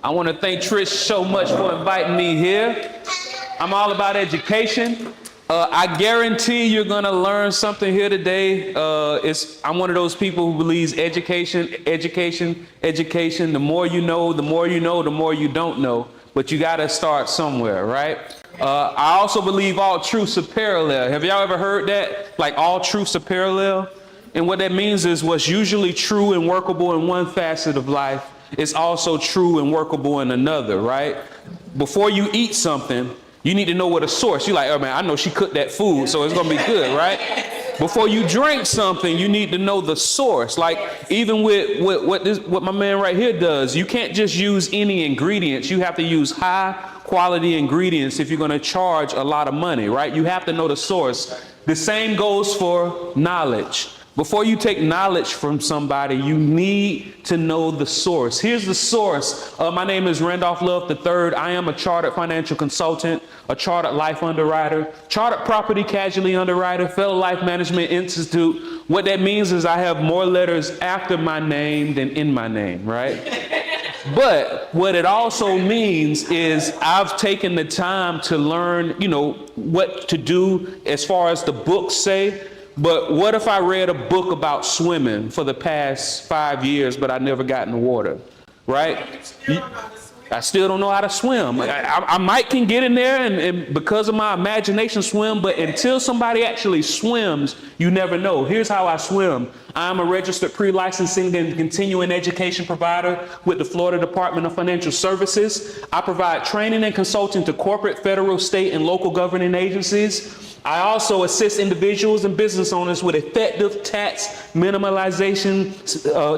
I want to thank Trish so much for inviting me here. I'm all about education. I guarantee you're going to learn something here today. I'm one of those people who believes education. The more you know, the more you know, the more you don't know. But you got to start somewhere, right? I also believe all truths are parallel. Have y'all ever heard that? Like all truths are parallel? And what that means is what's usually true and workable in one facet of life is also true and workable in another, right? Before you eat something, you need to know what a source. You're like, oh man, I know she cooked that food, so it's gonna be good, right? Before you drink something, you need to know the source. Like even with what my man right here does, you can't just use any ingredients. You have to use high quality ingredients if you're gonna charge a lot of money, right? You have to know the source. The same goes for knowledge. Before you take knowledge from somebody, you need to know the source. Here's the source. My name is Randolph III. I am a chartered financial consultant, a chartered life underwriter, chartered property casualty underwriter, fellow Life Management Institute. What that means is I have more letters after my name than in my name, right? But what it also means is I've taken the time to learn, what to do as far as the books say. But what if I read a book about swimming for the past 5 years, but I never got in the water, right? I still don't know how to swim. I might can get in there and because of my imagination swim, but until somebody actually swims, you never know. Here's how I swim. I'm a registered pre-licensing and continuing education provider with the Florida Department of Financial Services. I provide training and consulting to corporate, federal, state, and local governing agencies. I also assist individuals and business owners with effective tax minimalization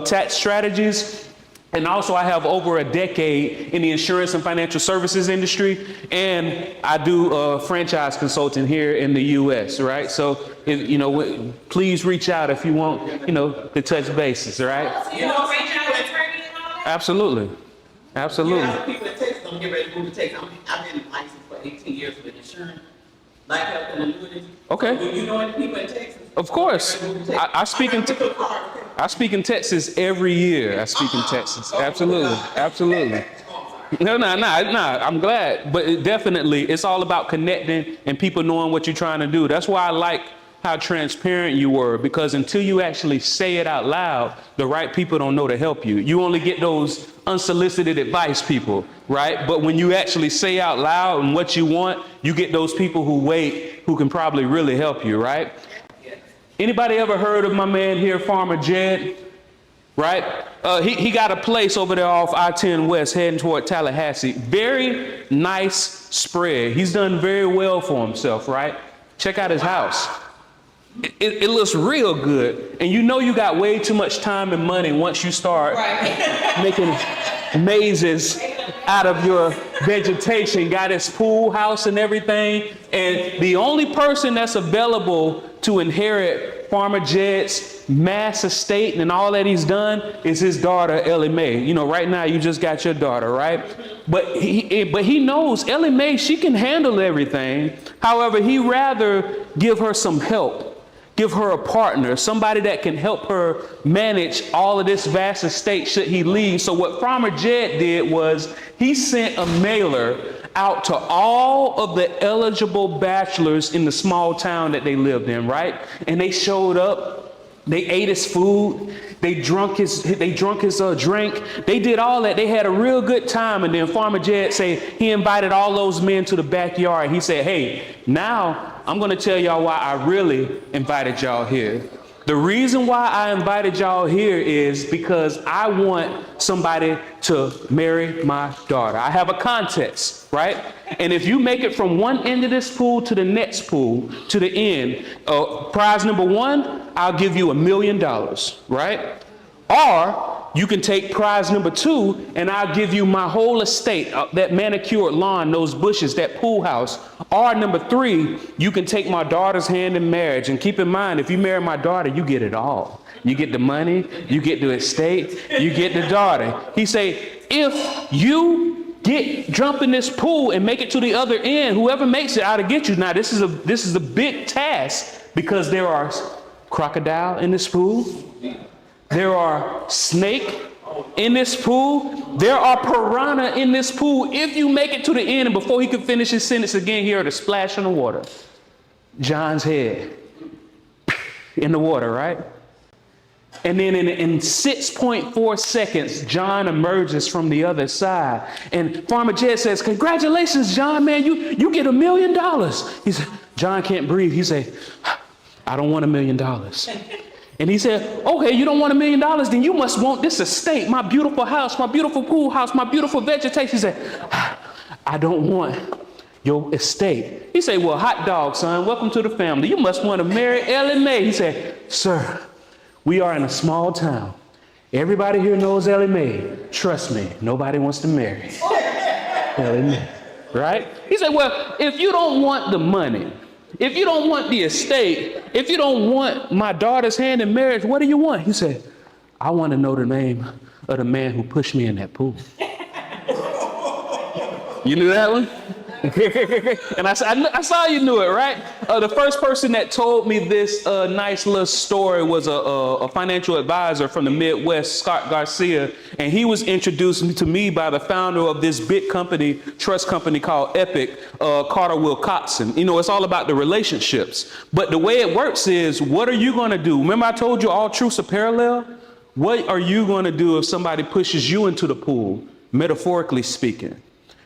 tax strategies. And also I have over a decade in the insurance and financial services industry, and I do franchise consulting here in the US, right? So, please reach out if you want, to touch bases, right? Franchise attorney and all that? Absolutely. People in Texas don't get ready to move to Texas. I've been licensed for 18 years with insurance, life, health, and annuities. Okay. So do you know any people in Texas? Of course. I speak in Texas every year. I speak in Texas. Absolutely. No. I'm glad. But it's all about connecting and people knowing what you're trying to do. That's why I like how transparent you were, because until you actually say it out loud, the right people don't know to help you. You only get those unsolicited advice people, right? But when you actually say out loud and what you want, you get those people who can probably really help you, right? Anybody ever heard of my man here, Farmer Jed? Right? He got a place over there off I-10 West heading toward Tallahassee. Very nice spread. He's done very well for himself, right? Check out his house. It looks real good. And you got way too much time and money once you start making mazes out of your vegetation. Got his pool house and everything. And the only person that's available to inherit Farmer Jed's mass estate and all that he's done is his daughter, Ellie Mae. Right now you just got your daughter, right? But he knows Ellie Mae, she can handle everything. However, he rather give her some help. Give her a partner, somebody that can help her manage all of this vast estate should he leave. So what Farmer Jed did was he sent a mailer out to all of the eligible bachelors in the small town that they lived in, right? And they showed up, they ate his food, they drunk his drink, they did all that. They had a real good time. And then Farmer Jed said he invited all those men to the backyard. He said, hey, now I'm gonna tell y'all why I really invited y'all here. The reason why I invited y'all here is because I want somebody to marry my daughter. I have a contest, right? And if you make it from one end of this pool to the next pool to the end, prize number one, I'll give you $1 million, right? Or you can take prize number two and I'll give you my whole estate, that manicured lawn, those bushes, that pool house. Or number three, you can take my daughter's hand in marriage. And keep in mind, if you marry my daughter, you get it all. You get the money, you get the estate, you get the daughter. He say, if you jump in this pool and make it to the other end, whoever makes it, I'll get you. Now, this is a big task because there are crocodile in this pool. There are snake in this pool. There are piranha in this pool. If you make it to the end and before he could finish his sentence again, he heard a splash in the water. John's head in the water, right? And then in 6.4 seconds, John emerges from the other side. And Farmer Jed says, congratulations, John, man, you get $1 million. He said, John can't breathe. He said, I don't want $1 million. And he said, okay, you don't want $1 million, then you must want this estate, my beautiful house, my beautiful pool house, my beautiful vegetation. He said, I don't want your estate. He said, well, hot dog, son, welcome to the family. You must want to marry Ellie Mae. He said, sir, we are in a small town. Everybody here knows Ellie Mae. Trust me, nobody wants to marry Ellie Mae, right? He said, well, if you don't want the money, if you don't want the estate, if you don't want my daughter's hand in marriage, what do you want? He said, I want to know the name of the man who pushed me in that pool. You knew that one? And I saw you knew it, right? The first person that told me this nice little story was a financial advisor from the Midwest, Scott Garcia, and he was introduced to me by the founder of this big company, trust company called Epic, Carter Wilcoxon. You know, it's all about the relationships. But the way it works is, what are you going to do? Remember I told you all truths are parallel? What are you going to do if somebody pushes you into the pool, metaphorically speaking?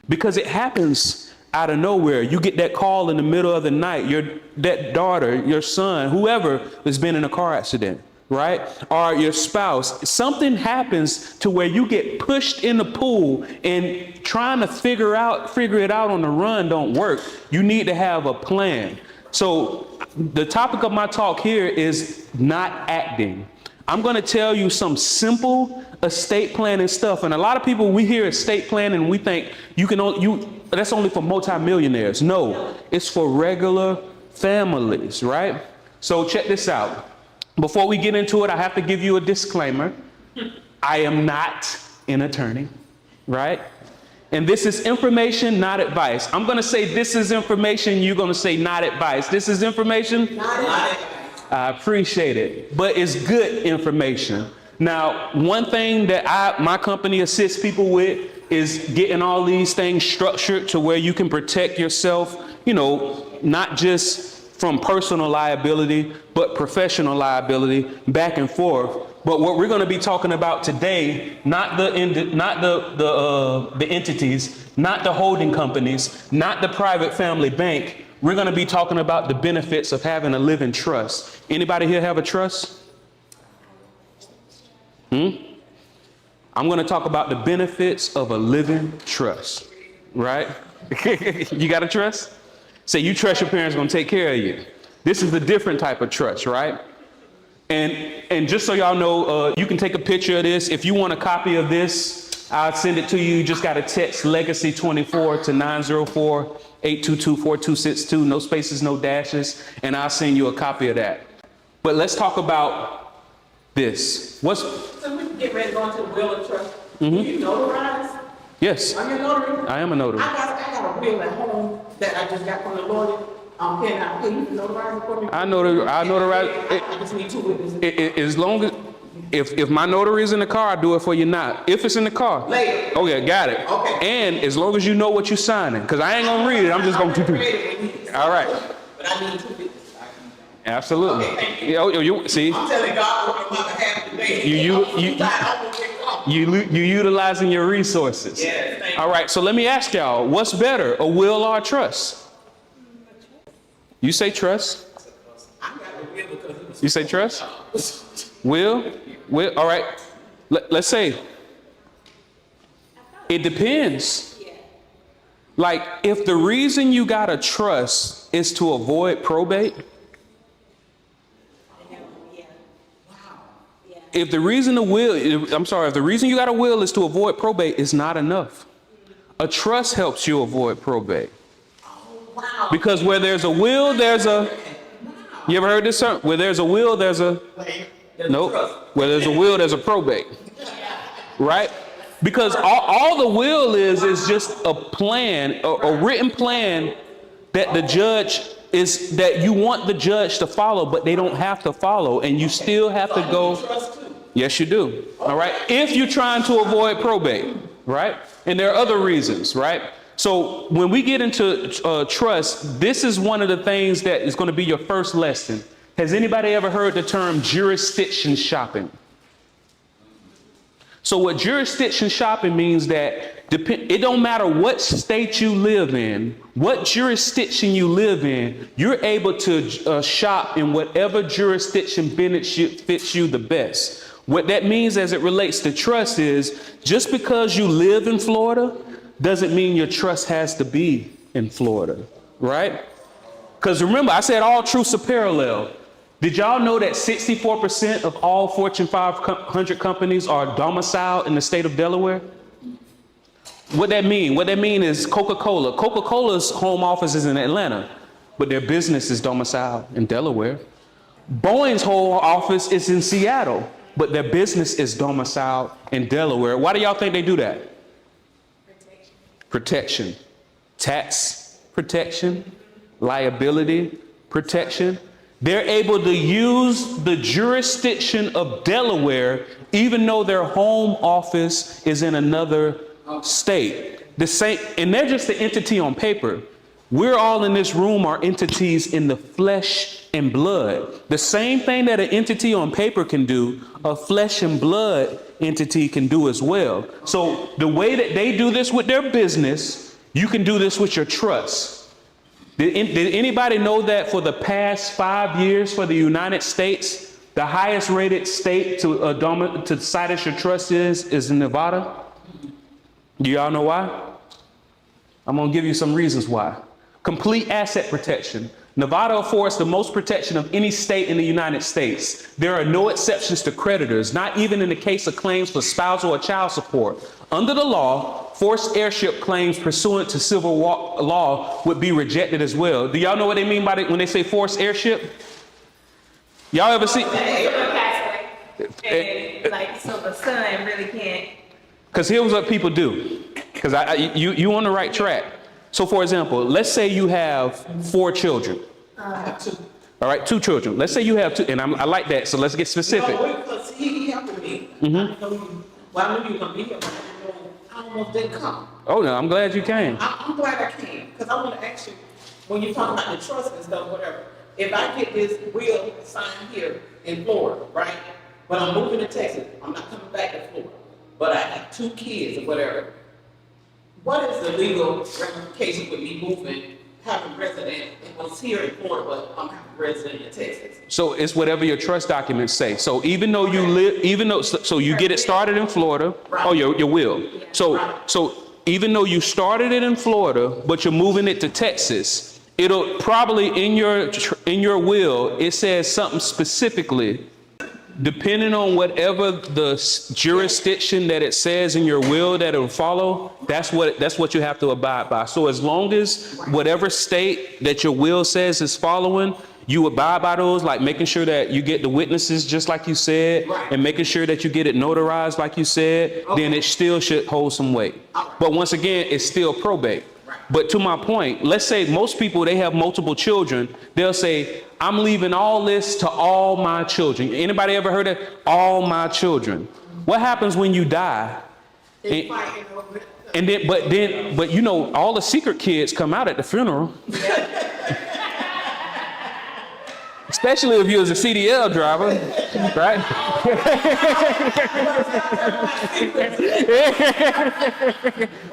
Because it happens out of nowhere. You get that call in the middle of the night, that daughter, your son, whoever has been in a car accident, right? Or your spouse, something happens to where you get pushed in the pool, and trying to figure it out on the run don't work. You need to have a plan. So the topic of my talk here is not acting. I'm going to tell you some simple estate planning stuff. And a lot of people, we hear estate planning and we think that's only for multimillionaires. No, it's for regular families, right? So check this out. Before we get into it, I have to give you a disclaimer. I am not an attorney, right? And this is information, not advice. I'm going to say this is information. You're going to say not advice. This is information. Not advice. I appreciate it, but it's good information. Now, one thing that my company assists people with is getting all these things structured to where you can protect yourself, you know, not just from personal liability, but professional liability back and forth. But what we're going to be talking about today, not the entities, not the holding companies, not the private family bank. We're going to be talking about the benefits of having a living trust. Anybody here have a trust? I'm going to talk about the benefits of a living trust, right? You got a trust? Say you trust your parents are going to take care of you. This is a different type of trust, right? And just so y'all know, you can take a picture of this. If you want a copy of this, I'll send it to you. You just got to text Legacy24 to 904-822-4262. No spaces, no dashes. And I'll send you a copy of that. But let's talk about this. So we can get ready to go into the will of trust. You notarize? Yes. Are you a notary? I am a notary. I got a will at home that I just got from the lawyer. Can you notarize it for me? I notarize it. I just need 2 witnesses. As long as, if my notary is in the car, I do it for you now. If it's in the car. Later. Okay, got it. Okay. And as long as you know what you're signing, because I ain't going to read it, I'm just going to. All right. But I need 2 witnesses. Absolutely. Okay, thank you. You see, I'm telling God on my behalf today. you utilizing your resources. Yes, thank you. All right, so let me ask y'all, what's better, a will or a trust? You say trust? You say trust? Will? All right. Let's say it depends. Like, if the reason you got a trust is to avoid probate, if the reason you got a will is to avoid probate, it's not enough. A trust helps you avoid probate. Because where there's a will, you ever heard this term? Where there's a will, there's a, nope. Where there's a will, there's a probate. Right? Because all the will is just a plan, a written plan that that you want the judge to follow, but they don't have to follow, and you still have to go. Yes, you do. All right. If you're trying to avoid probate, right? And there are other reasons, right? So when we get into trust, this is one of the things that is going to be your first lesson. Has anybody ever heard the term jurisdiction shopping? So what jurisdiction shopping means that it don't matter what state you live in, what jurisdiction you live in, you're able to shop in whatever jurisdiction fits you the best. What that means as it relates to trust is just because you live in Florida doesn't mean your trust has to be in Florida, right? Because remember, I said all truths are parallel. Did y'all know that 64% of all Fortune 500 companies are domiciled in the state of Delaware? What that mean? What that mean is Coca-Cola. Coca-Cola's home office is in Atlanta, but their business is domiciled in Delaware. Boeing's whole office is in Seattle, but their business is domiciled in Delaware. Why do y'all think they do that? Protection. Tax protection, liability protection. They're able to use the jurisdiction of Delaware, even though their home office is in another state. The same, and they're just the entity on paper. We're all in this room are entities in the flesh and blood. The same thing that an entity on paper can do, a flesh and blood entity can do as well. So the way that they do this with their business, you can do this with your trust. Did anybody know that for the past 5 years for the United States, the highest rated state to cite as your trust is Nevada? Do y'all know why? I'm gonna give you some reasons why. Complete asset protection. Nevada affords the most protection of any state in the United States. There are no exceptions to creditors, not even in the case of claims for spousal or child support. Under the law, forced heirship claims pursuant to civil law would be rejected as well. Do y'all know what they mean by it when they say forced heirship? Y'all ever see? And like, so the son really can't. Because here's what people do. Because you on the right track. So for example, let's say you have 4 children. All right, 2 children. Let's say you have 2, and I like that. So let's get specific. No, because he helped me. I knew you were gonna be here, but I almost didn't come. Oh no, I'm glad you came. I'm glad I came, because I want to ask you, when you're talking about the trust and stuff, whatever, if I get this will signed here in Florida, right? But I'm moving to Texas, I'm not coming back to Florida, but I have 2 kids or whatever. What is the legal ramification with me moving, having resident, it was here in Florida, but I'm having resident in Texas? So it's whatever your trust documents say. So even though you live, so you get it started in Florida, oh, your will. So even though you started it in Florida, but you're moving it to Texas, it'll probably in your will, it says something specifically, depending on whatever the jurisdiction that it says in your will that it'll follow, that's what you have to abide by. So as long as whatever state that your will says is following, you abide by those, like making sure that you get the witnesses just like you said, and making sure that you get it notarized like you said, then it still should hold some weight. But once again, it's still probate. But to my point, let's say most people, they have multiple children. They'll say, I'm leaving all this to all my children. Anybody ever heard of all my children? What happens when you die? But you know, all the secret kids come out at the funeral. Especially if you was a CDL driver, right?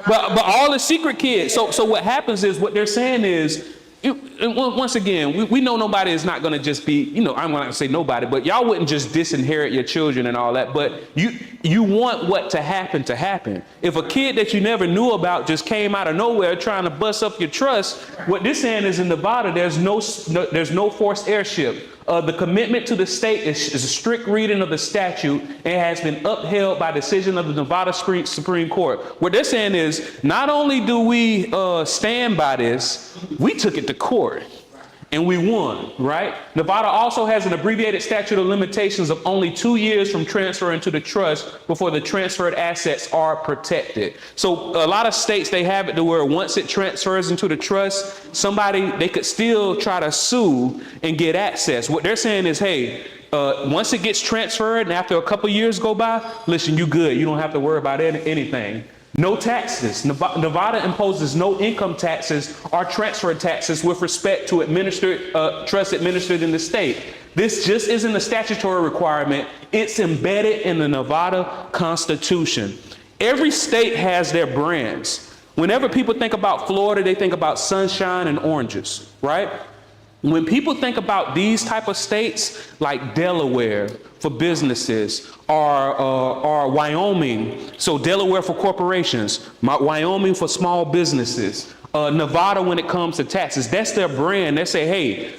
but all the secret kids. So what happens is, what they're saying is, once again, we know nobody is not going to just be, you know, I'm not going to say nobody, but y'all wouldn't just disinherit your children and all that. But you want what to happen to happen. If a kid that you never knew about just came out of nowhere trying to bust up your trust, what this saying is in Nevada, there's no forced heirship. The commitment to the state is a strict reading of the statute and has been upheld by decision of the Nevada Supreme Court. What they're saying is, not only do we stand by this, we took it to court and we won, right? Nevada also has an abbreviated statute of limitations of only 2 years from transfer into the trust before the transferred assets are protected. So a lot of states, they have it to where once it transfers into the trust, they could still try to sue and get access. What they're saying is, hey, Once it gets transferred and after a couple years go by, listen, you good. You don't have to worry about anything. No taxes. Nevada imposes no income taxes or transfer taxes with respect to trust administered in the state. This just isn't a statutory requirement. It's embedded in the Nevada Constitution. Every state has their brands. Whenever people think about Florida, they think about sunshine and oranges, right? When people think about these type of states like Delaware for businesses or Wyoming, so Delaware for corporations, Wyoming for small businesses, Nevada when it comes to taxes, that's their brand. They say, hey,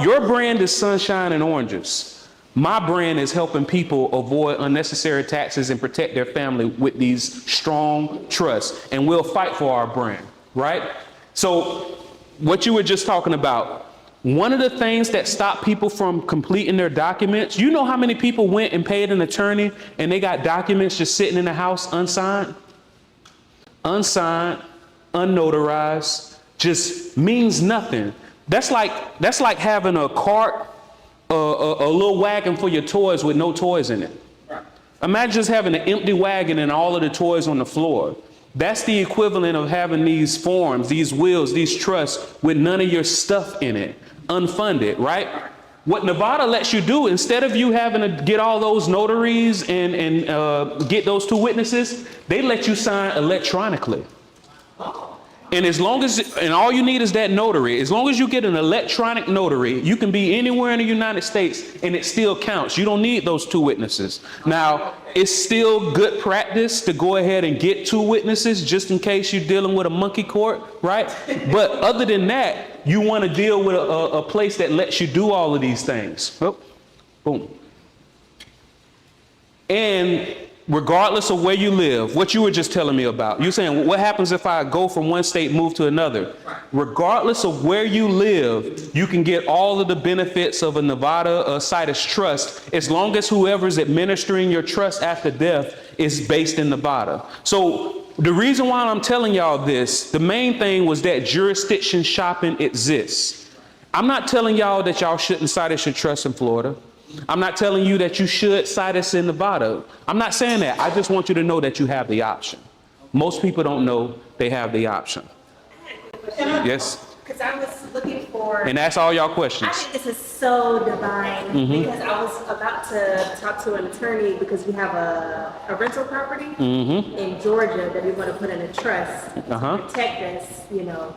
your brand is sunshine and oranges. My brand is helping people avoid unnecessary taxes and protect their family with these strong trusts. And we'll fight for our brand, right? So what you were just talking about, one of the things that stop people from completing their documents, you know how many people went and paid an attorney and they got documents just sitting in the house unsigned? Unsigned, unnotarized, just means nothing. That's like having a cart, a little wagon for your toys with no toys in it. Imagine just having an empty wagon and all of the toys on the floor. That's the equivalent of having these forms, these wills, these trusts with none of your stuff in it, unfunded, right? What Nevada lets you do, instead of you having to get all those notaries and get those two witnesses, they let you sign electronically. And and all you need is that notary. As long as you get an electronic notary, you can be anywhere in the United States and it still counts. You don't need those two witnesses. Now, it's still good practice to go ahead and get two witnesses just in case you're dealing with a monkey court, right? But other than that, you want to deal with a place that lets you do all of these things. Oh, boom. And regardless of where you live, what you were just telling me about, you're saying, what happens if I go from one state, move to another? Regardless of where you live, you can get all of the benefits of a Nevada Citus trust as long as whoever's administering your trust after death is based in Nevada. So the reason why I'm telling y'all this, the main thing was that jurisdiction shopping exists. I'm not telling y'all that y'all shouldn't Citus your trust in Florida. I'm not telling you that you should Citus in Nevada. I'm not saying that. I just want you to know that you have the option. Most people don't know they have the option. Yes? Because I was looking for. And that's all y'all I questions. think this is so divine because I was about to talk to an attorney because we have a rental property in Georgia that we want to put in a trust to protect us, you know.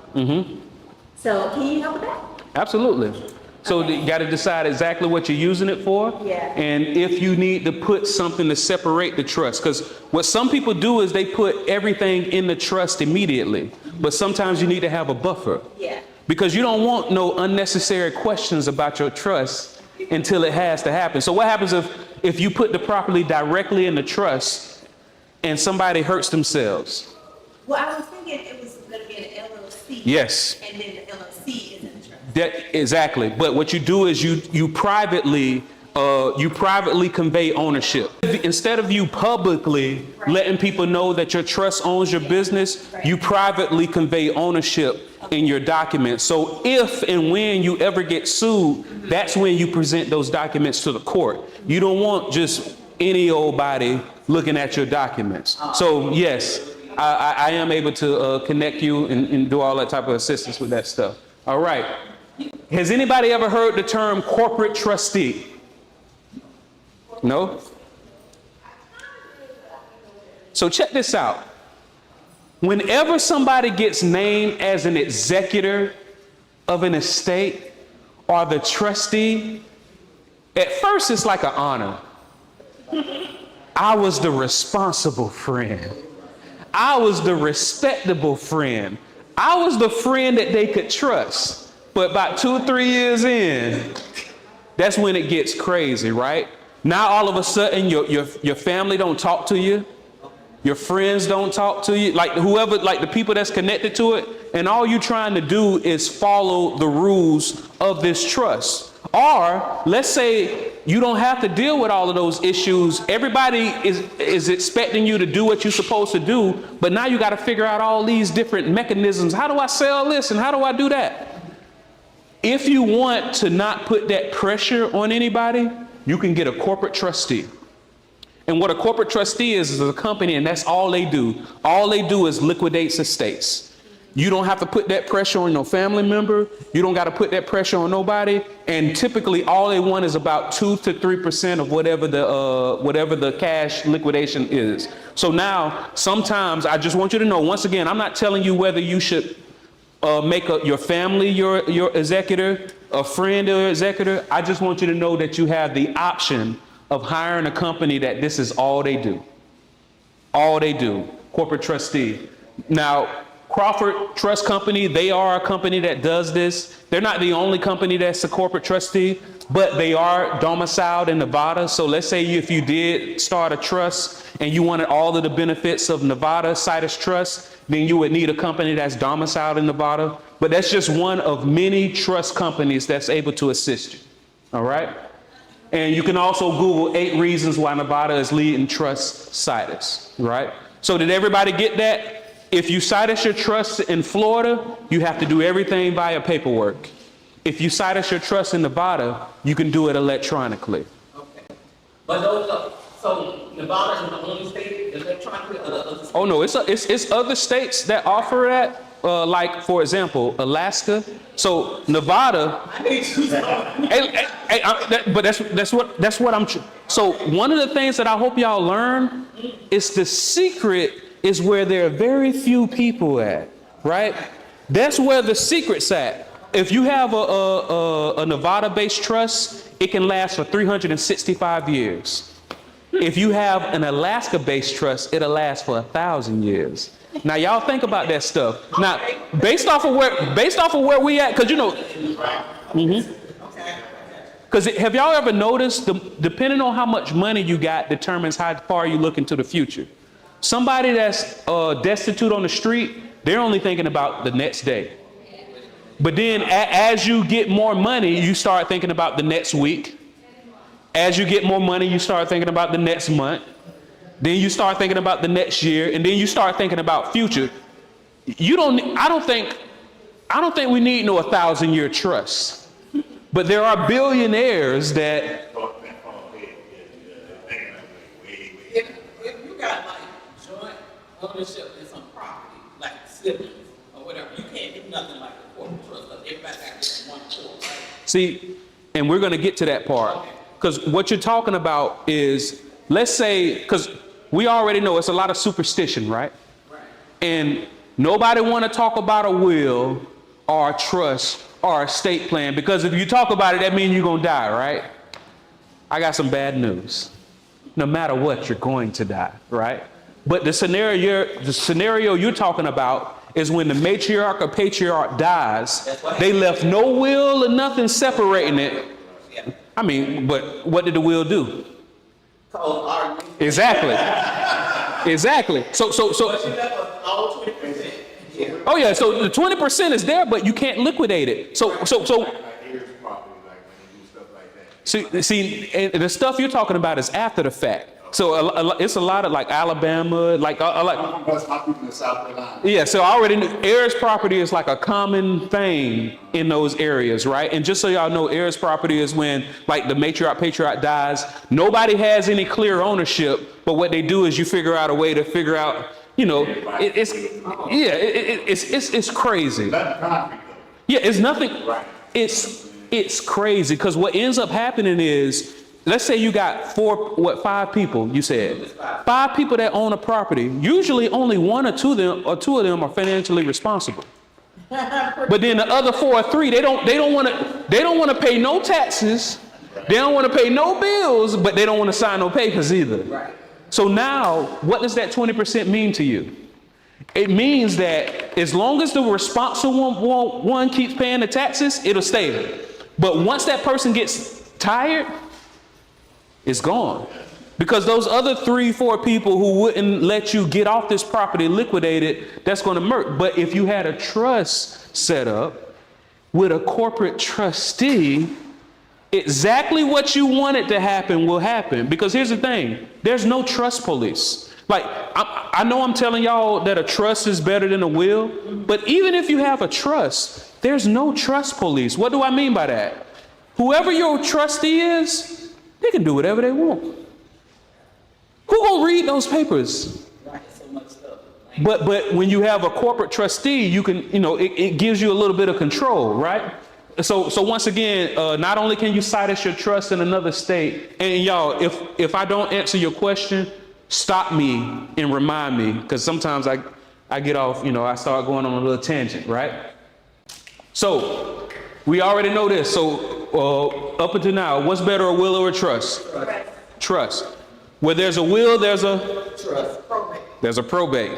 So can you help with that? Absolutely. So you got to decide exactly what you're using it for. Yeah. And if you need to put something to separate the trust, because what some people do is they put everything in the trust immediately, but sometimes you need to have a buffer. Yeah. Because you don't want no unnecessary questions about your trust until it has to happen. So what happens if you put the property directly in the trust and somebody hurts themselves? Well, I was thinking it was going to be an LLC. Yes. And then the LLC is in the trust. Exactly. But what you do is you privately convey ownership. Instead of you publicly letting people know that your trust owns your business, you privately convey ownership in your documents. So if and when you ever get sued, that's when you present those documents to the court. You don't want just any old body looking at your documents. So yes, I am able to connect you and do all that type of assistance with that stuff. All right. Has anybody ever heard the term corporate trustee? No? So check this out. Whenever somebody gets named as an executor of an estate or the trustee, at first it's like an honor. I was the responsible friend. I was the respectable friend. I was the friend that they could trust. But about 2 or 3 years in, that's when it gets crazy, right? Now all of a sudden your family don't talk to you. Your friends don't talk to you. Like whoever, like the people that's connected to it. And all you're trying to do is follow the rules of this trust. Or let's say you don't have to deal with all of those issues. Everybody is expecting you to do what you're supposed to do. But now you got to figure out all these different mechanisms. How do I sell this? And how do I do that? If you want to not put that pressure on anybody, you can get a corporate trustee. And what a corporate trustee is a company, and that's all they do. All they do is liquidate estates. You don't have to put that pressure on your family member. You don't got to put that pressure on nobody. And typically, all they want is about 2 to 3% of whatever the cash liquidation is. So now, sometimes I just want you to know. Once again, I'm not telling you whether you should make your family your executor, a friend or executor. I just want you to know that you have the option of hiring a company that this is all they do. All they do. Corporate trustee. Now, Crawford Trust Company, they are a company that does this. They're not the only company that's a corporate trustee, but they are domiciled in Nevada. So let's say if you did start a trust and you wanted all of the benefits of Nevada Citus Trust, then you would need a company that's domiciled in Nevada. But that's just one of many trust companies that's able to assist you. All right? And you can also Google 8 reasons why Nevada is leading trust Citus. Right? So did everybody get that? If you Citus your trust in Florida, you have to do everything via paperwork. If you Citus your trust in Nevada, you can do it electronically. Okay. But those are, so Nevada is the only state electronically? Oh no, it's other states that offer that. Like for example, Alaska. So Nevada. I need you. But that's what I'm. So one of the things that I hope y'all learn is the secret is where there are very few people at, right? That's where the secret's at. If you have a Nevada-based trust, it can last for 365 years. If you have an Alaska-based trust, it'll last for 1,000 years. Now, y'all think about that stuff. Now, based off of where we at, because you know, because have y'all ever noticed, depending on how much money you got determines how far you look into the future. Somebody that's destitute on the street, they're only thinking about the next day. But then as you get more money, you start thinking about the next week. As you get more money, you start thinking about the next month. Then you start thinking about the next year, and then you start thinking about future. I don't think we need no 1,000-year trust. But there are billionaires that If you got like joint ownership in some property, like siblings or whatever, you can't do nothing like the corporate trust because everybody got their one court, right? See, and we're going to get to that part. Because what you're talking about is, let's say, because we already know it's a lot of superstition, right? Right. And nobody want to talk about a will or a trust or a estate plan, because if you talk about it, that means you're going to die, right? I got some bad news. No matter what, you're going to die, right? But the scenario you're talking about is when the matriarch or patriarch dies, they left no will or nothing separating it. Yeah. I mean, but what did the will do? Exactly. Exactly. So. But you left us all 20%. Yeah. Oh yeah. So the 20% is there, but you can't liquidate it. So. See, and the stuff you're talking about is after the fact. So it's a lot of like Alabama, like. That's my people in South Carolina. Yeah, so I already knew heirs property is like a common thing in those areas, right? And just so y'all know, heirs property is when like the matriarch, patriarch dies, nobody has any clear ownership, but what they do is you figure out a way to figure out, you know, it's crazy. Yeah, it's nothing. It's crazy because what ends up happening is, let's say you got 5 people, you said. 5 people that own a property. Usually only 1 or 2 of them are financially responsible. But then the other 4 or 3, they don't want to pay no taxes. They don't want to pay no bills, but they don't want to sign no papers either. Right. So now, what does that 20% mean to you? It means that as long as the responsible one keeps paying the taxes, it'll stay. But once that person gets tired, it's gone. Because those other 3-4 people who wouldn't let you get off this property liquidated, that's going to murk. But if you had a trust set up with a corporate trustee, exactly what you wanted to happen will happen. Because here's the thing, there's no trust police. Like, I know I'm telling y'all that a trust is better than a will, but even if you have a trust, there's no trust police. What do I mean by that? Whoever your trustee is, They can do whatever they want. Who gonna read those papers? Right, so much stuff. But when you have a corporate trustee, you can, it gives you a little bit of control, right? So once again, not only can you cite as your trust in another state, and y'all, if I don't answer your question, stop me and remind me, because sometimes I get off, I start going on a little tangent, right? So we already know this. So up until now, what's better, a will or a trust? Trust. Where there's a will, there's a Trust, probate. there's a probate.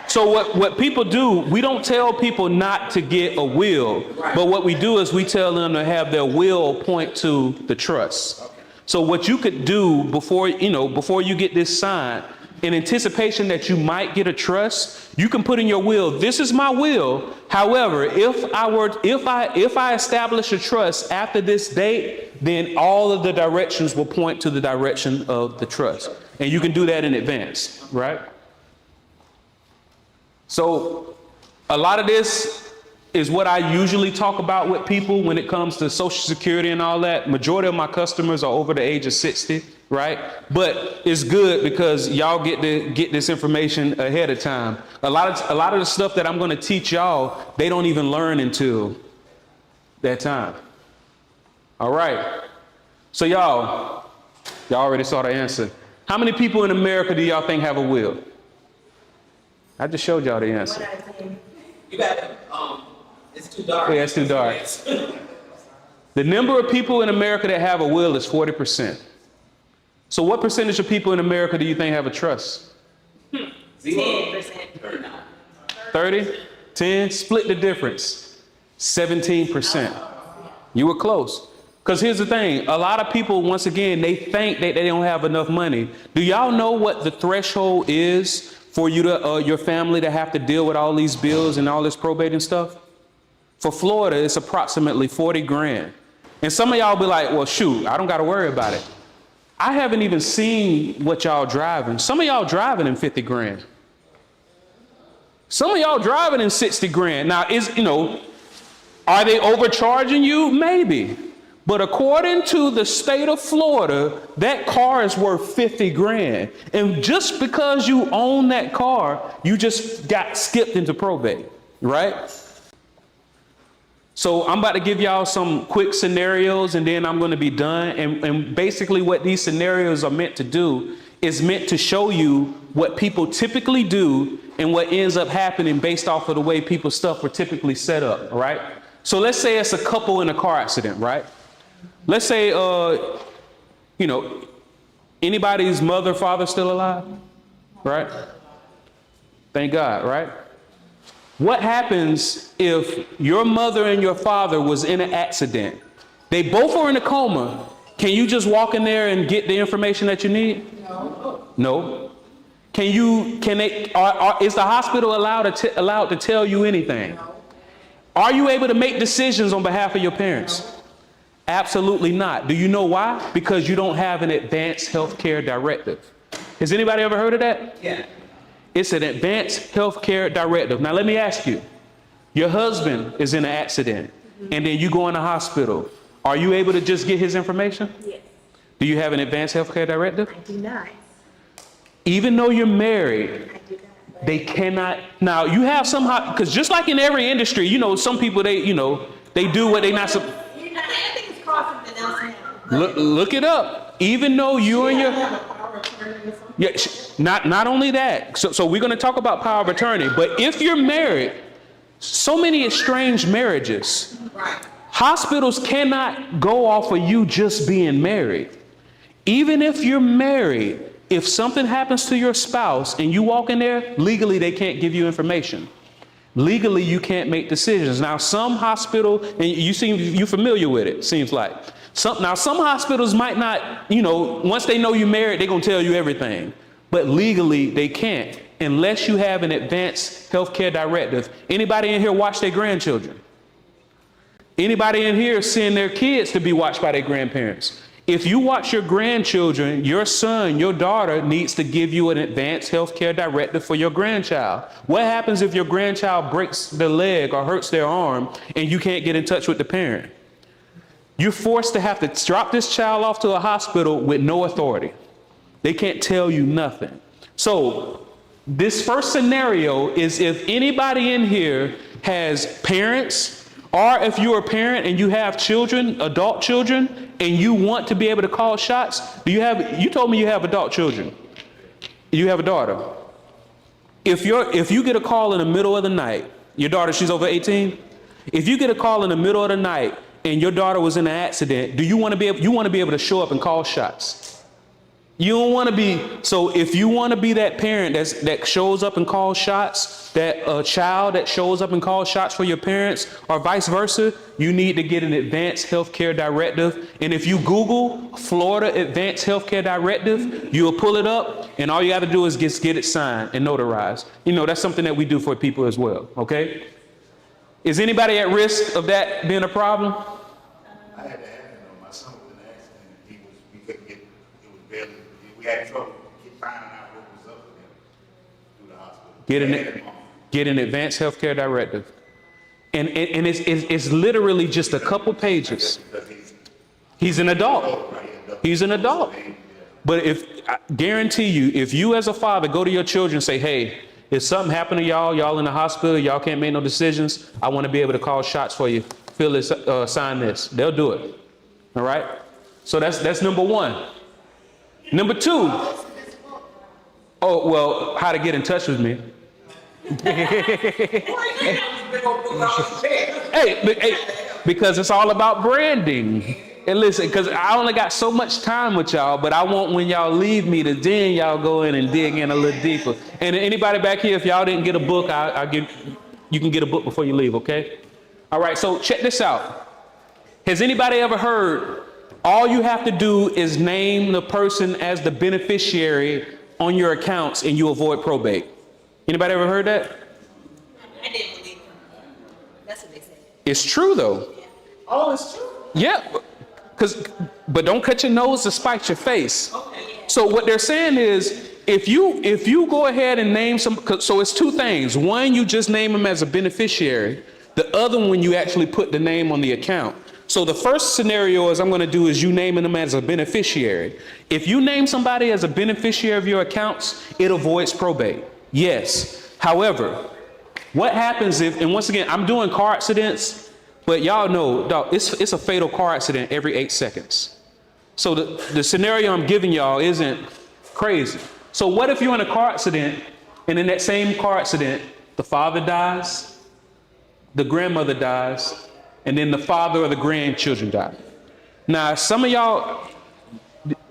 So what people do, we don't tell people not to get a will, but what we do is we tell them to have their will point to the trust. So what you could do before you get this signed, in anticipation that you might get a trust, you can put in your will, this is my will. However, if I establish a trust after this date, then all of the directions will point to the direction of the trust. And you can do that in advance, right? So a lot of this is what I usually talk about with people when it comes to Social Security and all that. Majority of my customers are over the age of 60, right? But it's good because y'all get this information ahead of time. A lot of the stuff that I'm going to teach y'all, they don't even learn until that time. All right. So y'all already saw the answer. How many people in America do y'all think have a will? I just showed y'all the answer. You got it's too dark. Yeah, it's too dark. The number of people in America that have a will is 40%. So what percentage of people in America do you think have a trust? 10%. 30? 10? Split the difference. 17%. You were close. Because here's the thing. A lot of people, once again, they think that they don't have enough money. Do y'all know what the threshold is for you to, your family to have to deal with all these bills and all this probate and stuff? For Florida, it's approximately 40 grand. And some of y'all be like, well, shoot, I don't got to worry about it. I haven't even seen what y'all driving. Some of y'all driving in 50 grand. Some of y'all driving in 60 grand. Now, are they overcharging you? Maybe. But according to the state of Florida, that car is worth 50 grand. And just because you own that car, you just got skipped into probate, right? So I'm about to give y'all some quick scenarios and then I'm going to be done. And basically what these scenarios are meant to do is meant to show you what people typically do and what ends up happening based off of the way people's stuff were typically set up, right? So let's say it's a couple in a car accident, right? Let's say, anybody's mother, father still alive, right? Thank God, right? What happens if your mother and your father was in an accident? They both are in a coma. Can you just walk in there and get the information that you need? No. Is the hospital allowed to tell you anything? Are you able to make decisions on behalf of your parents? Absolutely not. Do you know why? Because you don't have an advanced healthcare directive. Has anybody ever heard of that? Yeah. It's an advanced healthcare directive. Now let me ask you, your husband is in an accident and then you go in the hospital. Are you able to just get his information? Yes. Do you have an advanced healthcare directive? I do not. Even though you're married, I do not. they cannot. Now you have somehow, because just like in every industry, some people, they do what they not supposed. I think it's called something else now. Look it up. Even though you and your not only that. So we're going to talk about power of attorney. But if you're married, so many estranged marriages. Right. Hospitals cannot go off of you just being married. Even if you're married, if something happens to your spouse and you walk in there, legally they can't give you information. Legally, you can't make decisions. Now, some hospital, and you're familiar with it, seems like. Some hospitals might not, once they know you're married, they're going to tell you everything. But legally, they can't unless you have an advanced healthcare directive. Anybody in here watch their grandchildren? Anybody in here send their kids to be watched by their grandparents? If you watch your grandchildren, your son, your daughter needs to give you an advanced healthcare directive for your grandchild. What happens if your grandchild breaks their leg or hurts their arm and you can't get in touch with the parent? You're forced to have to drop this child off to a hospital with no authority. They can't tell you nothing. So this first scenario is if anybody in here has parents, or if you're a parent and you have children, adult children, and you want to be able to call shots. You told me you have adult children. You have a daughter. If you get a call in the middle of the night, your daughter, she's over 18. If you get a call in the middle of the night and your daughter was in an accident, you want to be able to show up and call shots. You don't want to be, so if you want to be that parent that shows up and calls shots, that child that shows up and calls shots for your parents, or vice versa, you need to get an advanced healthcare directive. And if you Google Florida Advanced Healthcare Directive, you'll pull it up, and all you got to do is just get it signed and notarized. You know, that's something that we do for people as well, okay? Is anybody at risk of that being a problem? I had to have him, my son was in an accident, we couldn't get, it was barely, we had trouble finding out what was up with him through the hospital. Get an advanced healthcare directive. And it's literally just a couple pages. He's an adult. He's an adult. But I guarantee you, if you as a father go to your children and say, hey, if something happened to y'all in the hospital, y'all can't make no decisions, I want to be able to call shots for you. Fill this, sign this. They'll do it. All right? So that's number one. Number two. Oh, well, how to get in touch with me. Hey, because it's all about branding. And listen, because I only got so much time with y'all, but I want when y'all leave me to then y'all go in and dig in a little deeper. And anybody back here, if y'all didn't get a book, you can get a book before you leave, okay? All right, so check this out. Has anybody ever heard all you have to do is name the person as the beneficiary on your accounts and you avoid probate? Anybody ever heard that? I didn't believe them. That's what they said. It's true though. Oh, it's true. Yeah, but don't cut your nose to spite your face. So what they're saying is, if you go ahead and name so it's two things. One, you just name them as a beneficiary. The other one, you actually put the name on the account. So the first scenario is you naming them as a beneficiary. If you name somebody as a beneficiary of your accounts, it avoids probate. Yes. However, what happens and once again, I'm doing car accidents, but y'all know, dog, it's a fatal car accident every 8 seconds. So the scenario I'm giving y'all isn't crazy. So what if you're in a car accident, and in that same car accident, the father dies, the grandmother dies, and then the father or the grandchildren die? Now, some of y'all,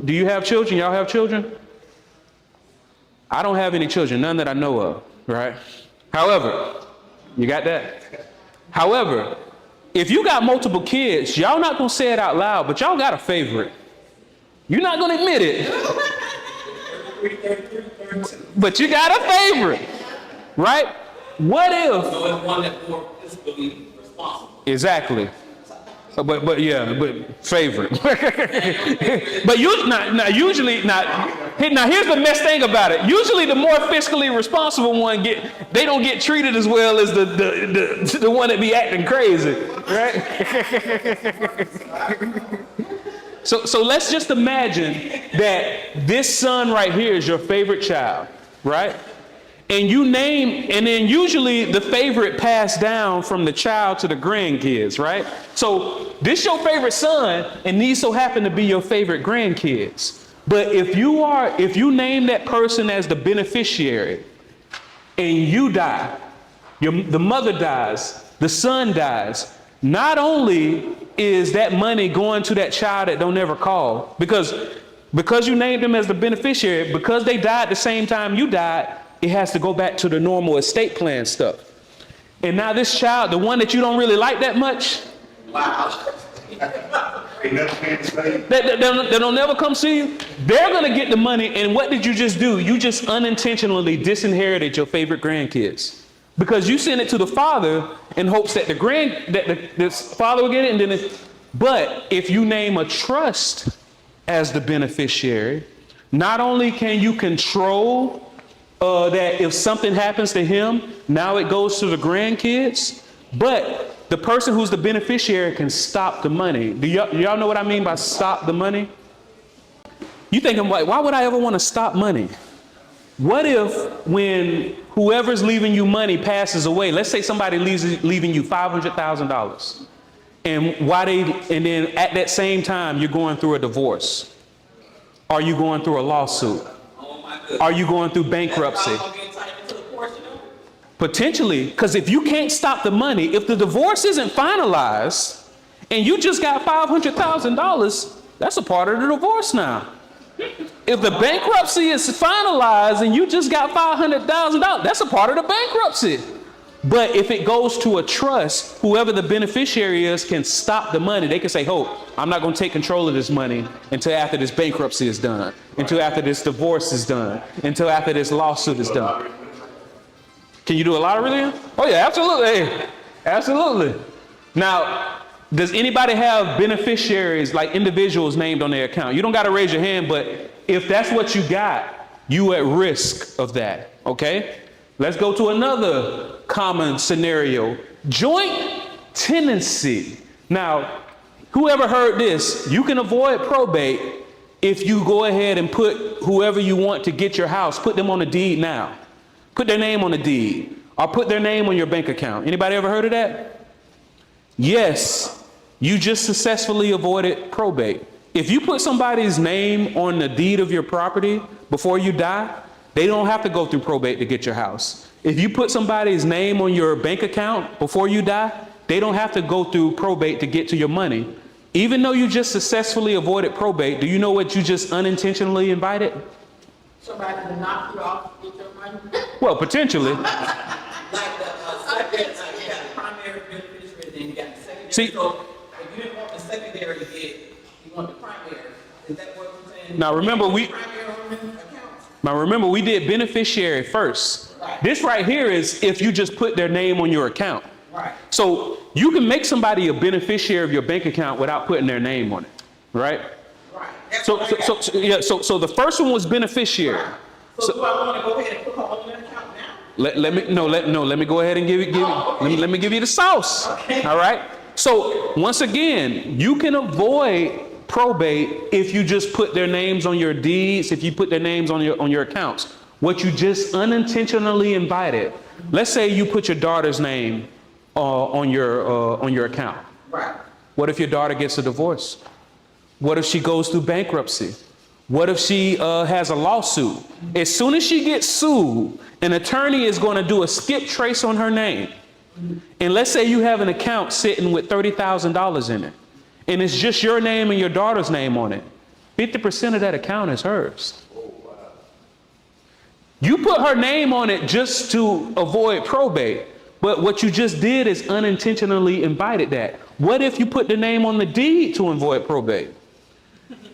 do you have children? Y'all have children? I don't have any children, none that I know of, right? However, you got that? However, if you got multiple kids, y'all not gonna say it out loud, but y'all got a favorite. You're not gonna admit it, but you got a favorite, right? What if? So it's one that's more fiscally responsible. Exactly. But favorite. But usually here's the mess thing about it. Usually the more fiscally responsible one they don't get treated as well as the one that be acting crazy, right? So let's just imagine that this son right here is your favorite child, right? And then usually the favorite passed down from the child to the grandkids, right? So this your favorite son, and these so happen to be your favorite grandkids. But if you name that person as the beneficiary, and you die, the mother dies, the son dies, not only is that money going to that child that don't ever call, because you named them as the beneficiary, because they died the same time you died, it has to go back to the normal estate plan stuff. And now this child, the one that you don't really like that much, Wow. they'll never come see you, they're gonna get the money. And what did you just do? You just unintentionally disinherited your favorite grandkids, because you sent it to the father in hopes that the father will get it. And then but if you name a trust as the beneficiary, not only can you control that if something happens to him, now it goes to the grandkids, but the person who's the beneficiary can stop the money. Do y'all know what I mean by stop the money? You thinking, like, why would I ever want to stop money? What if when whoever's leaving you money passes away, let's say somebody leaving you $500,000, and then at that same time you're going through a divorce, are you going through a lawsuit? Are you going through bankruptcy? Potentially, because if you can't stop the money, if the divorce isn't finalized and you just got $500,000, that's a part of the divorce now. If the bankruptcy is finalized and you just got $500,000, that's a part of the bankruptcy. But if it goes to a trust, whoever the beneficiary is can stop the money. They can say, oh, I'm not going to take control of this money until after this bankruptcy is done, until after this divorce is done, until after this lawsuit is done. Can you do a lottery then? Oh yeah, absolutely. Absolutely. Now, does anybody have beneficiaries, like individuals named on their account? You don't got to raise your hand, but if that's what you got, you at risk of that, okay? Let's go to another common scenario. Joint tenancy. Now, whoever heard this, you can avoid probate if you go ahead and put whoever you want to get your house, put them on the deed now. Put their name on the deed, or put their name on your bank account. Anybody ever heard of that? Yes, you just successfully avoided probate. If you put somebody's name on the deed of your property before you die, they don't have to go through probate to get your house. If you put somebody's name on your bank account before you die, they don't have to go through probate to get to your money. Even though you just successfully avoided probate, do you know what you just unintentionally invited? Somebody to knock you off with your money? Well, potentially. Like the primary beneficiary, then you got the secondary. See, so if you didn't want the secondary to get, you want the primary. Is that what you're saying? Now remember, we did beneficiary first. Right. This right here is if you just put their name on your account. Right. So you can make somebody a beneficiary of your bank account without putting their name on it, right? Right. That's So what I got. so the first one was beneficiary. So do I want to go ahead and put her on an account now? Let me go ahead and let me give you the sauce. Okay. All right. So once again, you can avoid probate if you just put their names on your deeds, if you put their names on your accounts. What you just unintentionally invited. Let's say you put your daughter's name on your account. Right. What if your daughter gets a divorce? What if she goes through bankruptcy? What if she has a lawsuit? As soon as she gets sued, an attorney is going to do a skip trace on her name. And let's say you have an account sitting with $30,000 in it, and it's just your name and your daughter's name on it. 50% of that account is hers. You put her name on it just to avoid probate, but what you just did is unintentionally invited that. What if you put the name on the deed to avoid probate?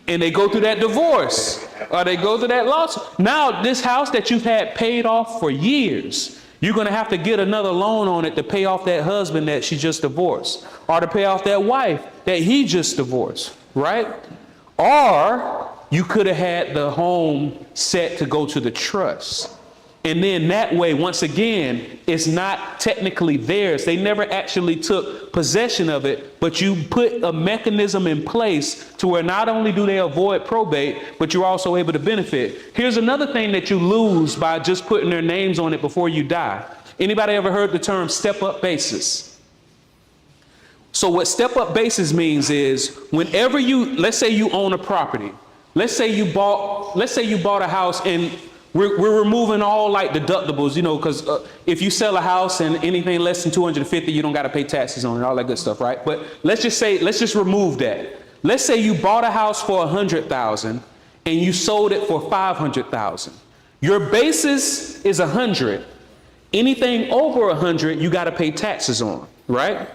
And they go through that divorce, or they go through that lawsuit. Now, this house that you've had paid off for years, you're going to have to get another loan on it to pay off that husband that she just divorced, or to pay off that wife that he just divorced, right? Or you could have had the home set to go to the trust. And then that way, once again, it's not technically theirs. They never actually took possession of it, but you put a mechanism in place to where not only do they avoid probate, but you're also able to benefit. Here's another thing that you lose by just putting their names on it before you die. Anybody ever heard the term step-up basis? So what step-up basis means is whenever let's say you own a property. Let's say you bought a house, and we're removing all like deductibles, because if you sell a house and anything less than 250, you don't got to pay taxes on it, all that good stuff, right? But let's just remove that. Let's say you bought a house for $100,000 and you sold it for $500,000. Your basis is 100. Anything over 100, you got to pay taxes on, right?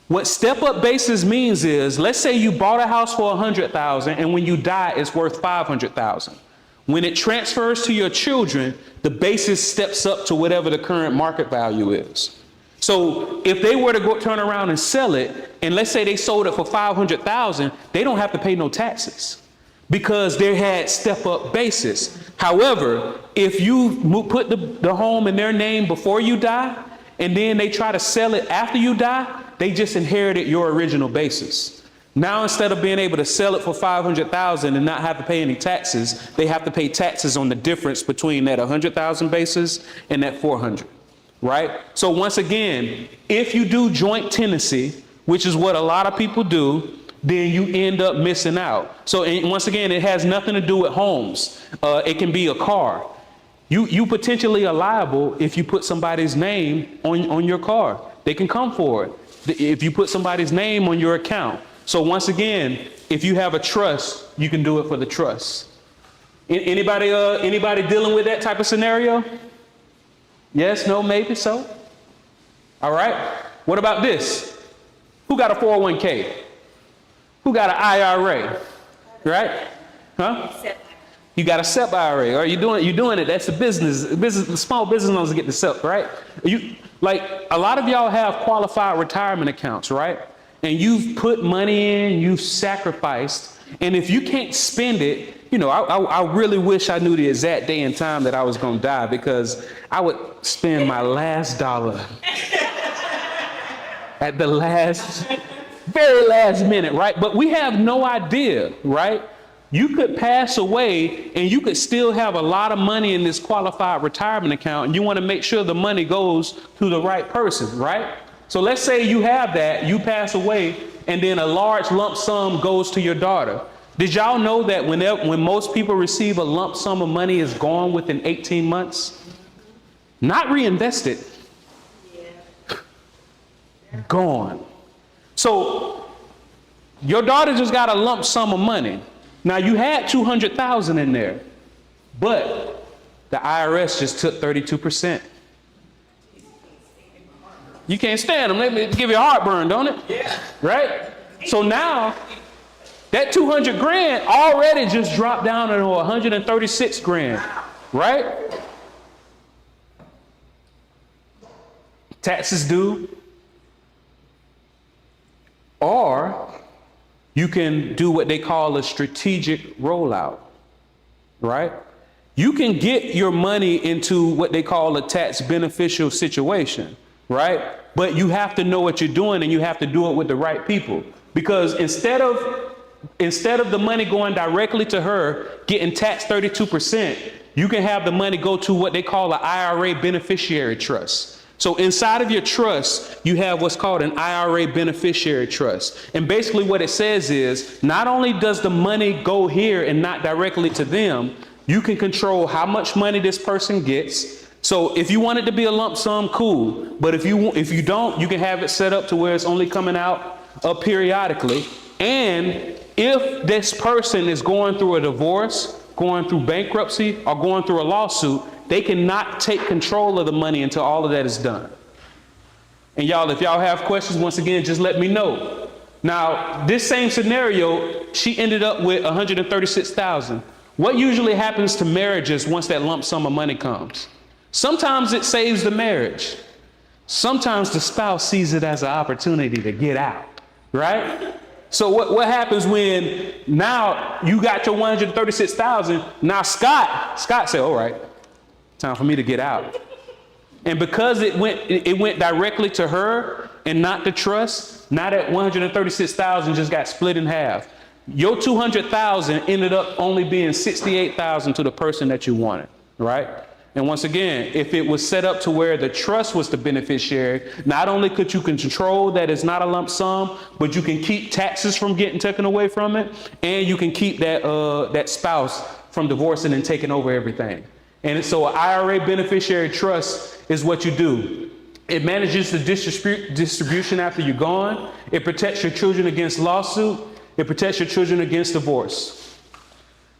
What step-up basis means is, let's say you bought a house for $100,000 and when you die, it's worth $500,000. When it transfers to your children, the basis steps up to whatever the current market value is. So if they were to turn around and sell it, and let's say they sold it for $500,000, they don't have to pay no taxes because they had step-up basis. However, if you put the home in their name before you die, and then they try to sell it after you die, they just inherited your original basis. Now, instead of being able to sell it for $500,000 and not have to pay any taxes, they have to pay taxes on the difference between that 100,000 basis and that 400, right? So once again, if you do joint tenancy, which is what a lot of people do, then you end up missing out. So once again, it has nothing to do with homes. It can be a car. You potentially are liable if you put somebody's name on your car. They can come for it. If you put somebody's name on your account. So once again, if you have a trust, you can do it for the trust. Anybody dealing with that type of scenario? Yes, no, maybe so. All right. What about this? Who got a 401k? Who got an IRA? Right? Huh? You got a SEP IRA. Or you're doing it. That's a business. The small business owners get the SEP, right? Like a lot of y'all have qualified retirement accounts, right? And you've put money in, you've sacrificed, and if you can't spend it, I really wish I knew the exact day and time that I was going to die, because I would spend my last dollar at the very last minute, right? But we have no idea, right? You could pass away and you could still have a lot of money in this qualified retirement account, and you want to make sure the money goes to the right person, right? So let's say you have that, you pass away, and then a large lump sum goes to your daughter. Did y'all know that when most people receive a lump sum of money, is gone within 18 months? Not reinvested. Yeah. Gone. So your daughter just got a lump sum of money. Now you had 200,000 in there, but the IRS just took 32%. You can't stand them. Let me give you a heartburn, don't it? Yeah. Right? So now that 200 grand already just dropped down to 136 grand, right? Taxes due. Or you can do what they call a strategic rollout, right? You can get your money into what they call a tax beneficial situation, right? But you have to know what you're doing, and you have to do it with the right people. Because instead of the money going directly to her, getting taxed 32%, you can have the money go to what they call an IRA beneficiary trust. So inside of your trust, you have what's called an IRA beneficiary trust. And basically what it says is, not only does the money go here and not directly to them, you can control how much money this person gets. So if you want it to be a lump sum, cool. But if you don't, you can have it set up to where it's only coming out periodically. And if this person is going through a divorce, going through bankruptcy, or going through a lawsuit, they cannot take control of the money until all of that is done. And y'all, if y'all have questions, once again, just let me know. Now, this same scenario, she ended up with 136,000. What usually happens to marriages once that lump sum of money comes? Sometimes it saves the marriage. Sometimes the spouse sees it as an opportunity to get out, right? So what happens when now you got your 136,000, now Scott said, all right, time for me to get out. And because it went directly to her and not the trust, now that 136,000 just got split in half. Your 200,000 ended up only being 68,000 to the person that you wanted, right? And once again, if it was set up to where the trust was the beneficiary, not only could you control that it's not a lump sum, but you can keep taxes from getting taken away from it, and you can keep that spouse from divorcing and taking over everything. And so an IRA beneficiary trust is what you do. It manages the distribution after you're gone. It protects your children against lawsuit. It protects your children against divorce.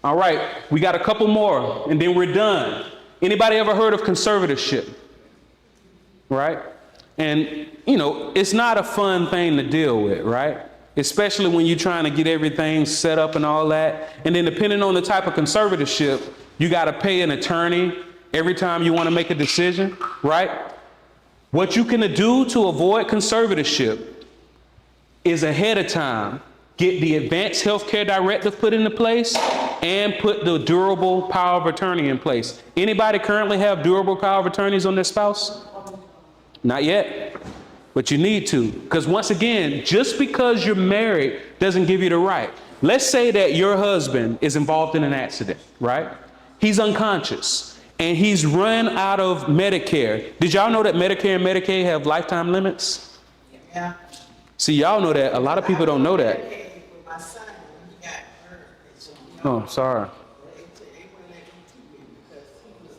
All right, we got a couple more, and then we're done. Anybody ever heard of conservatorship? Right? And, it's not a fun thing to deal with, right? Especially when you're trying to get everything set up and all that. And then depending on the type of conservatorship, you got to pay an attorney every time you want to make a decision, right? What you can do to avoid conservatorship is ahead of time get the advanced healthcare directive put into place and put the durable power of attorney in place. Anybody currently have durable power of attorneys on their spouse? Not yet, but you need to. Because once again, just because you're married doesn't give you the right. Let's say that your husband is involved in an accident, right? He's unconscious and he's run out of Medicare. Did y'all know that Medicare and Medicaid have lifetime limits? Yeah. See, y'all know that. A lot of people don't know that. With my son, when he got hurt, so, Oh, I'm sorry. they wouldn't let him keep it because he was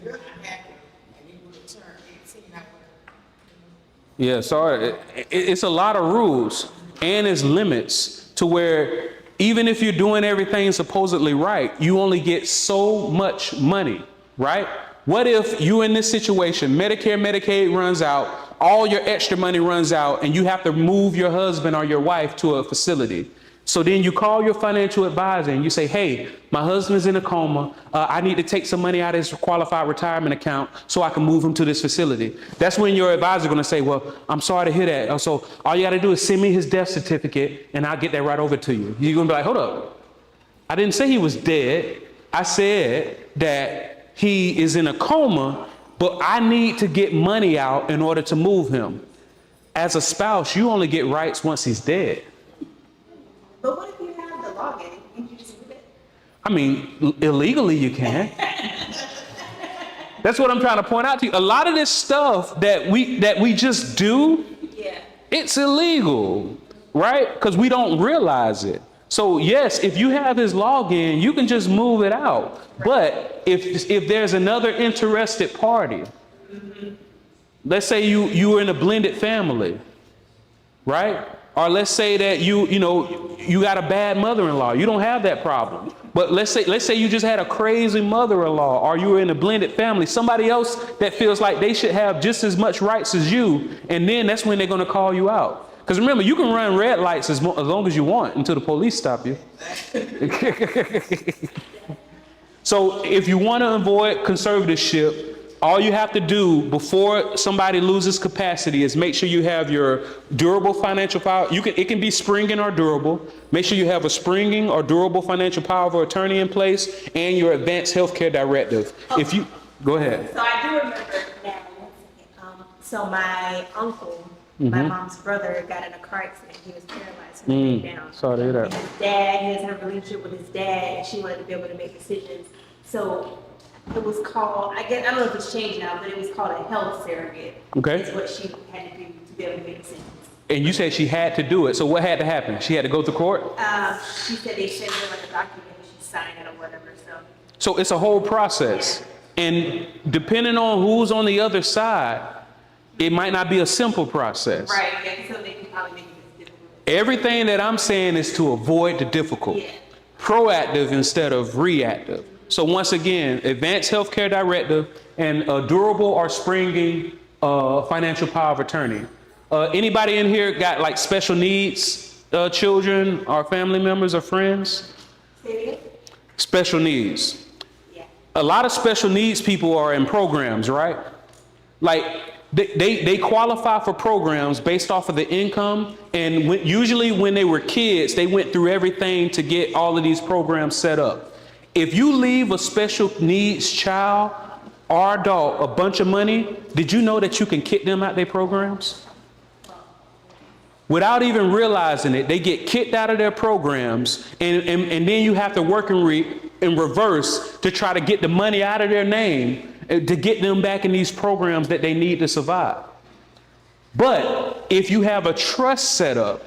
under 18 and happy, and he would have turned 18. I would Yeah, sorry. It's a lot of rules and it's limits to where even if you're doing everything supposedly right, you only get so much money, right? What if you in this situation, Medicare, Medicaid runs out, all your extra money runs out, and you have to move your husband or your wife to a facility? So then you call your financial advisor and you say, hey, my husband's in a coma. I need to take some money out of his qualified retirement account so I can move him to this facility. That's when your advisor is going to say, well, I'm sorry to hear that. So all you got to do is send me his death certificate and I'll get that right over to you. You're going to be like, hold up. I didn't say he was dead. I said that he is in a coma, but I need to get money out in order to move him. As a spouse, you only get rights once he's dead. But what if you have the login? You can just do it. I mean, illegally you can. That's what I'm trying to point out to you. A lot of this stuff that we just do, Yeah. it's illegal, right? Because we don't realize it. So yes, if you have his login, you can just move it out. But if there's another interested party, let's say you were in a blended family, right? Or let's say that you got a bad mother-in-law. You don't have that problem. But let's say you just had a crazy mother-in-law, or you were in a blended family, somebody else that feels like they should have just as much rights as you, and then that's when they're going to call you out. Because remember, you can run red lights as long as you want until the police stop you. So if you want to avoid conservatorship, all you have to do before somebody loses capacity is make sure you have your durable financial power. It can be springing or durable. Make sure you have a springing or durable financial power of attorney in place and your advanced healthcare directive. If you go ahead. So I do remember now. So my uncle, my mom's brother, got in a car accident. He was paralyzed from the neck down. Sorry to hear that. And his dad, he has a relationship with his dad, and she wanted to be able to make decisions. So it was called, I don't know if it's changed now, but it was called a health surrogate. Okay. It's what she had to do to be able to make decisions. And you said she had to do it. So what had to happen? She had to go to court? She said they sent her like a document and she signed it or whatever. So it's a whole process. And depending on who's on the other side, it might not be a simple process. Right, yeah, so they can probably make it difficult. Everything that I'm saying is to avoid the difficult. Yeah. Proactive instead of reactive. So once again, advanced healthcare directive and a durable or springing financial power of attorney. Anybody in here got like special needs children or family members or friends? Say it again? Special needs. Yeah. A lot of special needs people are in programs, right? Like they qualify for programs based off of the income, and usually when they were kids, they went through everything to get all of these programs set up. If you leave a special needs child or adult a bunch of money, did you know that you can kick them out their programs? Without even realizing it, they get kicked out of their programs, and then you have to work in reverse to try to get the money out of their name to get them back in these programs that they need to survive. But if you have a trust set up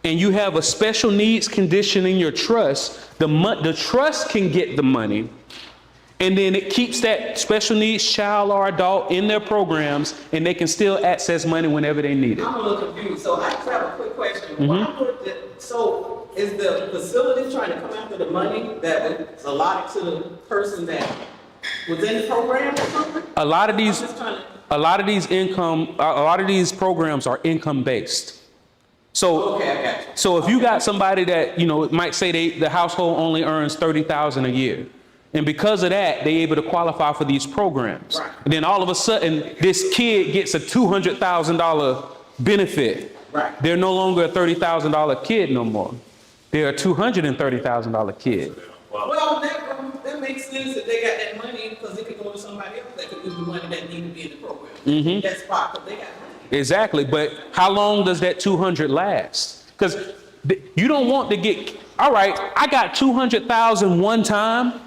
and you have a special needs condition in your trust, the trust can get the money, and then it keeps that special needs child or adult in their programs, and they can still access money whenever they need it. I'm a little confused, so I just have a quick question. So is the facility trying to come after the money that was allotted to the person that was in the program or something? A lot of these programs are income based. So, Okay, I got you. so if you got somebody that, might say the household only earns $30,000 a year, and because of that, they're able to qualify for these programs. Right. And then all of a sudden, this kid gets a $200,000 benefit. Right. They're no longer a $30,000 kid no more. They're a $230,000 kid. Well, that makes sense if they got that money, because it could go to somebody else that could use the money that need to be in the program. That spot, because they got money. Exactly, but how long does that 200 last? Because you don't want to get, all right, I got 200,000 one time,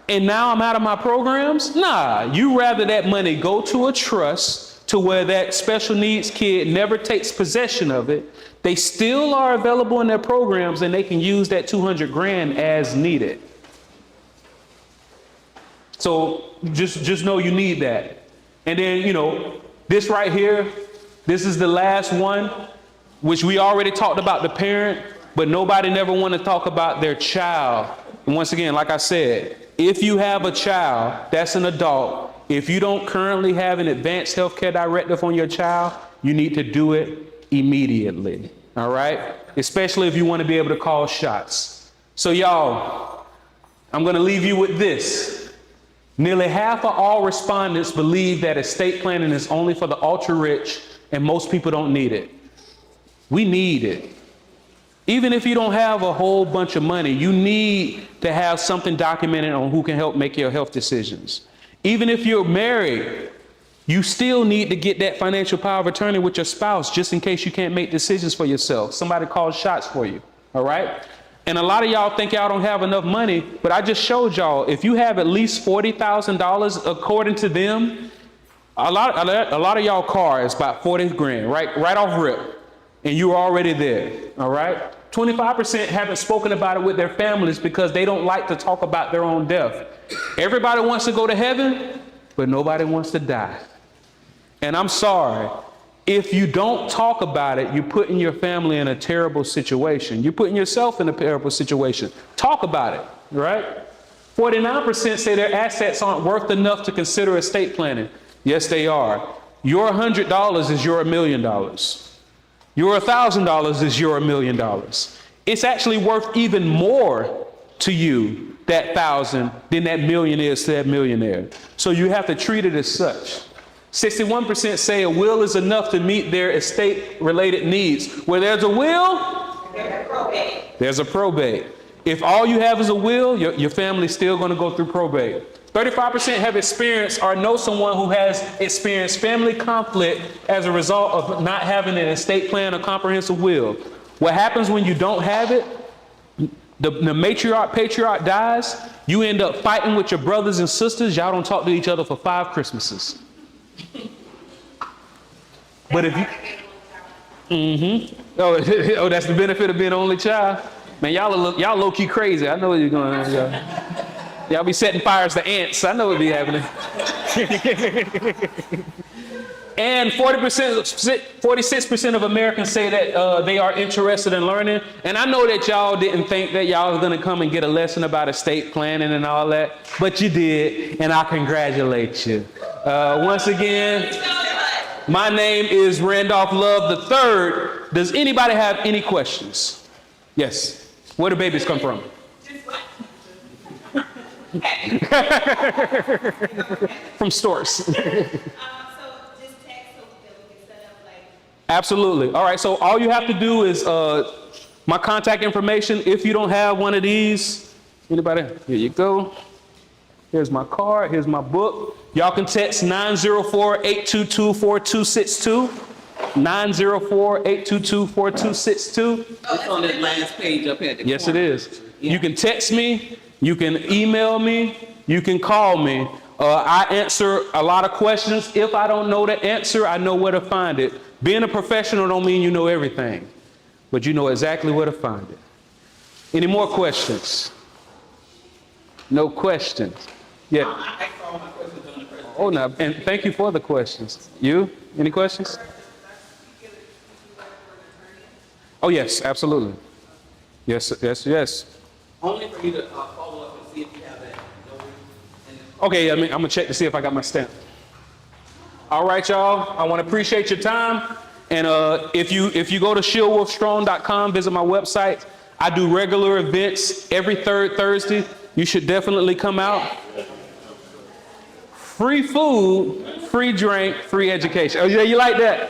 and now I'm out of my programs? Nah, you rather that money go to a trust to where that special needs kid never takes possession of it. They still are available in their programs, and they can use that 200 grand as needed. So just know you need that. And then, you know, this right here, this is the last one, which we already talked about the parent, but nobody never want to talk about their child. And once again, like I said, if you have a child that's an adult, if you don't currently have an advanced healthcare directive on your child, you need to do it immediately, all right? Especially if you want to be able to call shots. So y'all, I'm going to leave you with this. Nearly half of all respondents believe that estate planning is only for the ultra rich, and most people don't need it. We need it. Even if you don't have a whole bunch of money, you need to have something documented on who can help make your health decisions. Even if you're married, you still need to get that financial power of attorney with your spouse, just in case you can't make decisions for yourself. Somebody calls shots for you, all right? And a lot of y'all think y'all don't have enough money, but I just showed y'all, if you have at least $40,000, according to them, a lot of y'all car is about 40 grand, right off rip, and you're already there, all right? 25% haven't spoken about it with their families because they don't like to talk about their own death. Everybody wants to go to heaven, but nobody wants to die. And I'm sorry, if you don't talk about it, you're putting your family in a terrible situation. You're putting yourself in a terrible situation. Talk about it, right? 49% say their assets aren't worth enough to consider estate planning. Yes, they are. Your $100 is your $1 million. Your $1,000 is your $1 million. It's actually worth even more to you, that 1,000, than that million is to that millionaire. So you have to treat it as such. 61% say a will is enough to meet their estate-related needs. Where there's a will, there's a probate. If all you have is a will, your family's still going to go through probate. 35% have experienced or know someone who has experienced family conflict as a result of not having an estate plan or comprehensive will. What happens when you don't have it? The matriarch, patriarch dies, you end up fighting with your brothers and sisters. Y'all don't talk to each other for 5 Christmases. But if you, oh, that's the benefit of being an only child. Man, y'all low-key crazy. I know what you're going on. Y'all be setting fires to ants. I know what be happening. And 46% of Americans say that they are interested in learning. And I know that y'all didn't think that y'all was going to come and get a lesson about estate planning and all that, but you did, and I congratulate you. Once again, my name is Randolph Love III. Does anybody have any questions? Yes. Where do babies come from? From stores. Absolutely. All right, so all you have to do is my contact information. If you don't have one of these, anybody? Here you go. Here's my card. Here's my book. Y'all can text 904-822-4262. 904-822-4262. It's on that last page up here. Yes, it is. Yeah. You can text me. You can email me. You can call me. I answer a lot of questions. If I don't know the answer, I know where to find it. Being a professional don't mean you know everything, but you know exactly where to find it. Any more questions? No questions. Yeah. I asked all my questions on the presentation. Oh, no. And thank you for the questions. You? Any questions? Oh, yes, absolutely. Yes, yes, yes. Only for you to follow up and see if you have that. Okay, I'm going to check to see if I got my stamp. All right, y'all. I want to appreciate your time. And if you go to shieldwolfstrong.com, visit my website. I do regular events every third Thursday. You should definitely come out. Free food, free drink, free education. Oh, yeah, you like that?